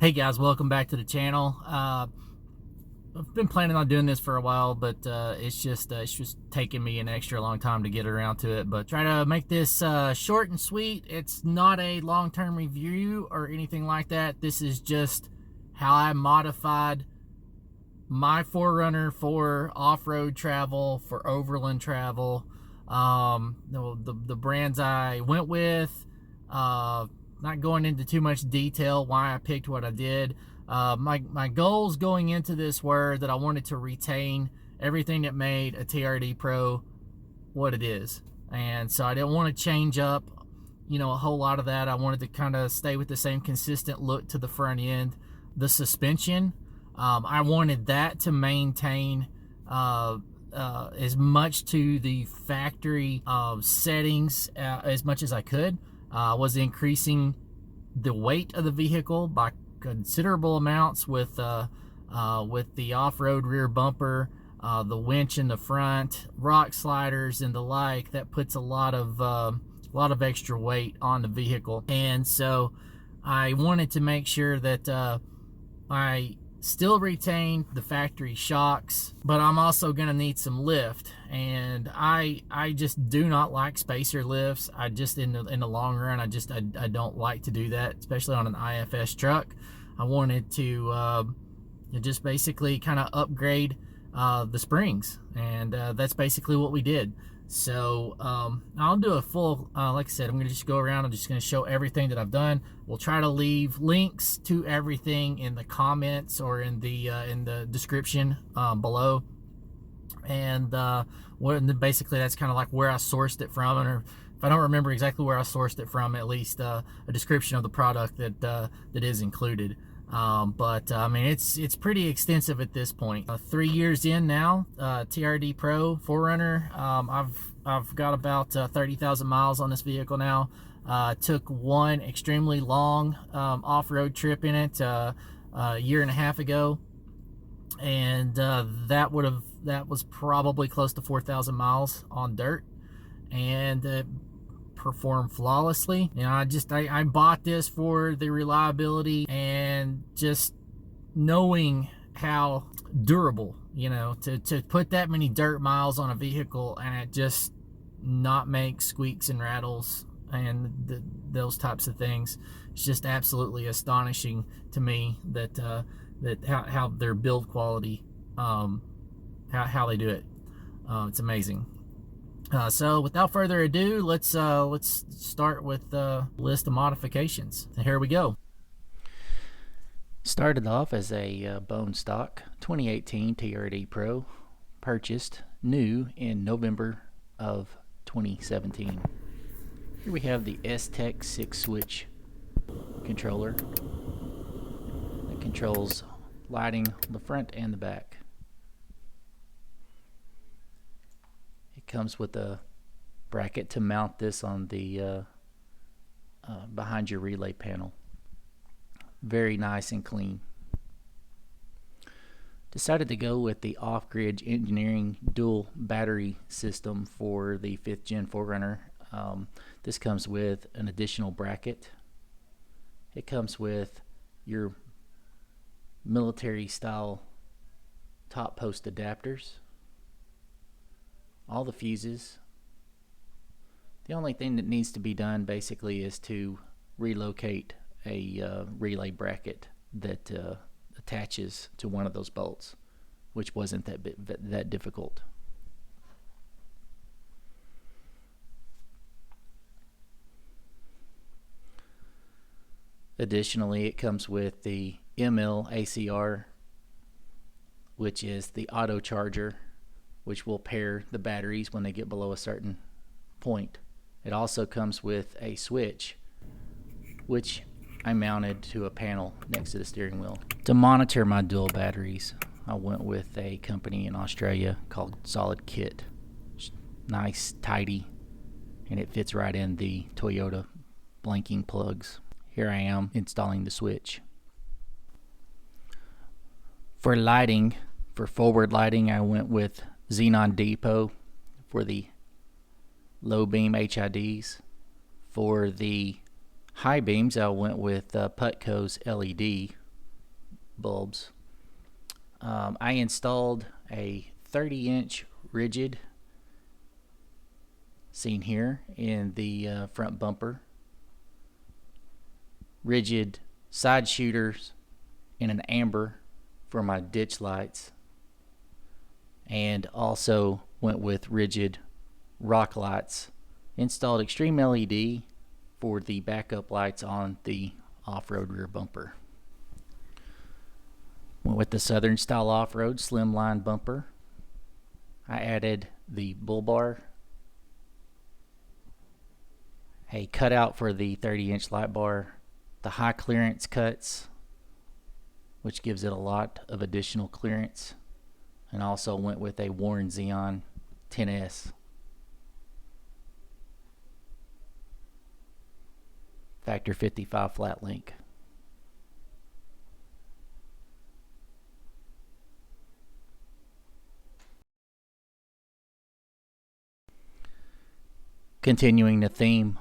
Hey guys, welcome back to the channel. I've been planning on doing this for a while, but it's just taking me an extra long time to get around to it. But try to make this short and sweet. It's not a long-term review or anything like that. This is just how I modified my 4Runner for off-road travel, for overland travel. The brands I went with. Not going into too much detail why I picked what I did. My goals going into this were that I wanted to retain everything that made a TRD Pro what it is, and so I didn't want to change up, a whole lot of that. I wanted to kind of stay with the same consistent look to the front end. The suspension, I wanted that to maintain as much to the factory settings as much as I could. Was increasing the weight of the vehicle by considerable amounts with the off-road rear bumper, the winch in the front, rock sliders and the like. That puts a lot of extra weight on the vehicle, and so I wanted to make sure that I still retain the factory shocks, but I'm also gonna need some lift, and I just do not like spacer lifts. I just in the long run, I don't like to do that, especially on an IFS truck. I wanted to just basically kind of upgrade the springs, and that's basically what we did. So I'll do a full, like I said, I'm gonna just go around. I'm just gonna show everything that I've done. We'll try to leave links to everything in the comments or in the description below, and basically that's kind of like where I sourced it from, or if I don't remember exactly where I sourced it from, at least a description of the product that is included. But I mean, it's pretty extensive at this point. 3 years in now, TRD Pro 4Runner. I've got about 30,000 miles on this vehicle now. Took one extremely long off-road trip in it a year and a half ago, and that was probably close to 4,000 miles on dirt, and perform flawlessly. I bought this for the reliability and just knowing how durable, to put that many dirt miles on a vehicle and it just not make squeaks and rattles and those types of things. It's just absolutely astonishing to me that how their build quality, how they do it. It's amazing. So without further ado, let's start with the list of modifications. And here we go. Started off as a bone stock 2018 TRD Pro, purchased new in November of 2017. Here we have the S-Tech 6-switch controller that controls lighting on the front and the back. Comes with a bracket to mount this on the behind your relay panel. Very nice and clean. Decided to go with the off-grid engineering dual battery system for the 5th gen 4Runner. This comes with an additional bracket. It comes with your military style top post adapters, all the fuses. The only thing that needs to be done basically is to relocate a relay bracket that attaches to one of those bolts, which wasn't that difficult. Additionally, it comes with the ML ACR, which is the auto charger, which will pair the batteries when they get below a certain point. It also comes with a switch, which I mounted to a panel next to the steering wheel. To monitor my dual batteries, I went with a company in Australia called Solid Kit. Nice, tidy, and it fits right in the Toyota blanking plugs. Here I am installing the switch. For lighting, for forward lighting, I went with Xenon Depot for the low beam HIDs. For the high beams, I went with Putco's LED bulbs. I installed a 30-inch rigid, seen here in the front bumper, rigid side shooters in an amber for my ditch lights, and also went with rigid rock lights. Installed extreme LED for the backup lights on the off-road rear bumper. Went with the Southern style off-road slimline bumper. I added the bull bar, a cutout for the 30-inch light bar, the high clearance cuts, which gives it a lot of additional clearance, and also went with a Warren Xeon 10S. Factor 55 flat link. Continuing the theme,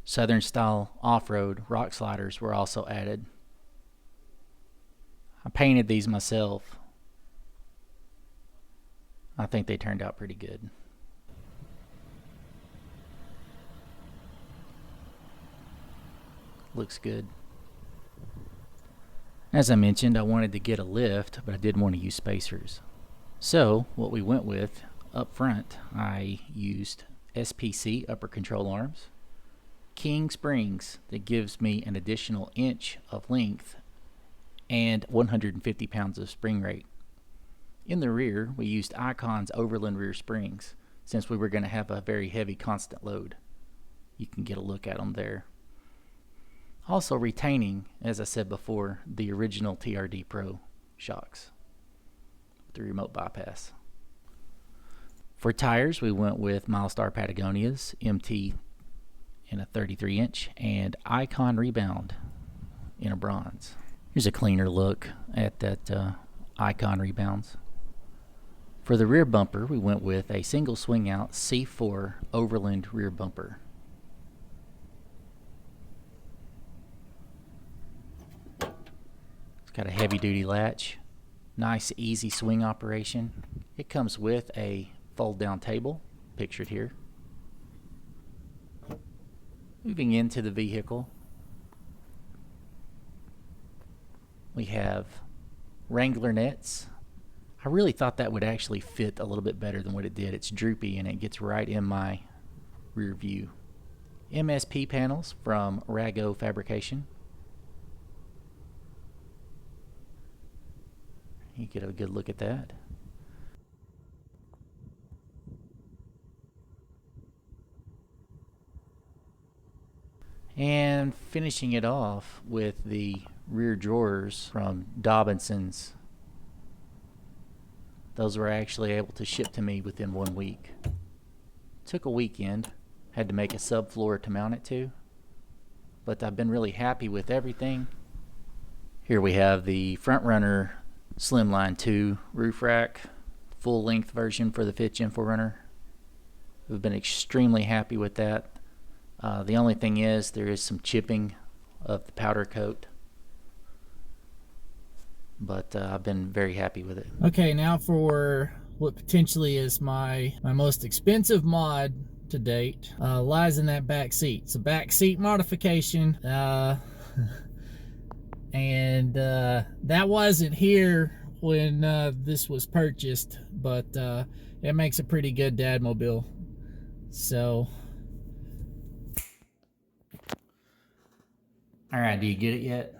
Southern style off-road rock sliders were also added. I painted these myself. I think they turned out pretty good. Looks good. As I mentioned, I wanted to get a lift, but I didn't want to use spacers. So what we went with up front, I used SPC upper control arms, King springs that gives me an additional inch of length and 150 pounds of spring rate. In the rear, we used Icon's Overland rear springs since we were going to have a very heavy constant load. You can get a look at them there. Also retaining, as I said before, the original TRD Pro shocks with the remote bypass. For tires, we went with Milestar Patagonia's MT in a 33-inch and Icon Rebound in a bronze. Here's a cleaner look at that Icon Rebounds. For the rear bumper, we went with a single swing out C4 Overland rear bumper. It's got a heavy duty latch, nice easy swing operation. It comes with a fold down table, pictured here. Moving into the vehicle, we have Wrangler nets. I really thought that would actually fit a little bit better than what it did. It's droopy and it gets right in my rear view. MSP panels from Rago Fabrication. You get a good look at that. And finishing it off with the rear drawers from Dobinson's. Those were actually able to ship to me within 1 week. Took a weekend, had to make a subfloor to mount it to, but I've been really happy with everything. Here we have the 4Runner Slimline 2 roof rack, full length version for the 5th Gen 4Runner. We've been extremely happy with that. The only thing is there is some chipping of the powder coat, but I've been very happy with it. Okay, now for what potentially is my most expensive mod to date, lies in that back seat. It's a back seat modification, and that wasn't here when this was purchased, but it makes a pretty good dadmobile. So, all right, do you get it yet?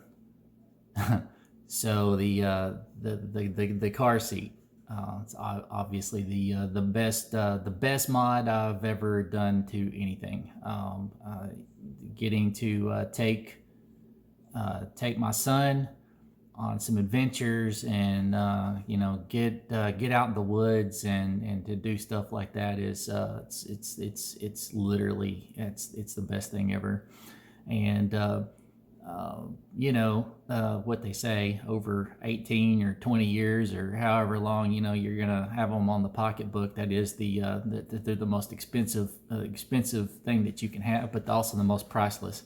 So the car seat, it's obviously the best mod I've ever done to anything. Getting to take my son on some adventures and get out in the woods and to do stuff like that is it's literally it's the best thing ever. And what they say, over 18 or 20 years or however long you're gonna have them on the pocketbook, that is they're the most expensive thing that you can have, but also the most priceless.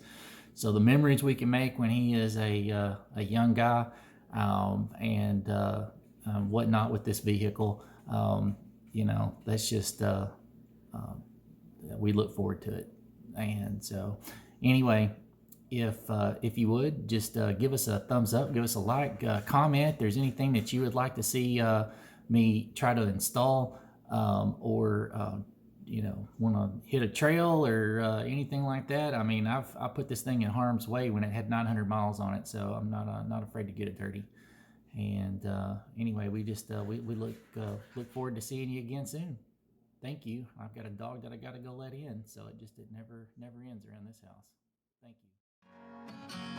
So the memories we can make when he is a young guy, and whatnot with this vehicle. That's just we look forward to it. And so, anyway, if you would just give us a thumbs up, give us a like, comment. If there's anything that you would like to see me try to install, or want to hit a trail or anything like that. I mean, I put this thing in harm's way when it had 900 miles on it, so I'm not afraid to get it dirty. And anyway, we just we look forward to seeing you again soon. Thank you. I've got a dog that I got to go let in, so it never ends around this house. Thank you.